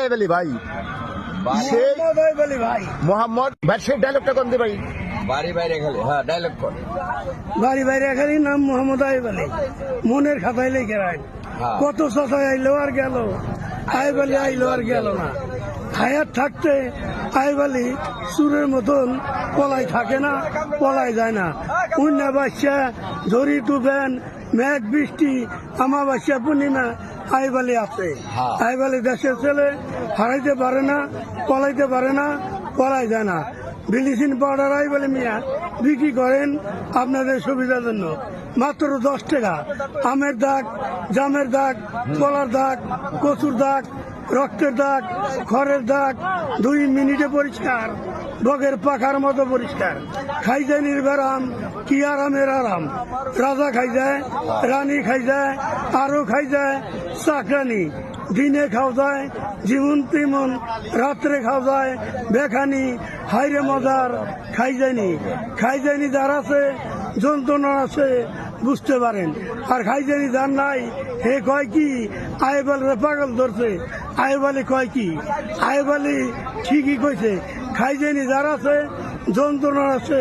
আইব আলী ভাই, মোহাম্মদ ভাই, সেই ডায়লগটা কোন ভাই? বাড়ি বাইরে খালি, হ্যাঁ ডায়লগ কর। বাড়ি বাইরে খালি, নাম মোহাম্মদ আইব আলী, মনের খাতায় লিখে রাখ। কত চাচাই আইলো আর গেল, আইব আলী আইলো আর গেল না। হায়াত থাকতে আইব আলী সুরের মতন পলাই থাকে না, পলাই যায় না। অন্য বাচ্চা ঝড়ি তুফান, মেঘ বৃষ্টি, আমাবাস্যা পূর্ণিমা, আইব আলী আছে। আইব আলী দেশের ছেলে, হারাইতে পারে না, পলাইতে পারে না, পলাই যায় না। ব্লিচিং পাউডার আইব আলী মিয়া বিক্রি করেন আপনাদের সুবিধার জন্য মাত্র 10 টাকা। আমের দাগ, জামের দাগ, কলার দাগ, কচুর দাগ, রক্তের দাগ, খড়ের দাগ 2 মিনিটে পরিষ্কার, বগের পাখার মতো পরিষ্কার। খাই যায় নির্ভর আম, কি আরামের আরাম। রাজা খাই যায়, রানী খাই যায়, আরো খাই যায় চাকরানি। দিনে খাওয়া যায় জীবন তেমন, রাত্রে খাওয়া যায় বেখানি। হাইরে মজার খাই যায়নি যার আছে, যন্ত্রণা আছে বুঝতে পারেন। আর খাই যায়নি যার নাই, হে কয় কি আইব আলী পাগল ধরছে। আইব আলী কয় কি, আইব আলী ঠিকই কইছে। খাই যায়নি যার আছে, যন্ত্রণা আছে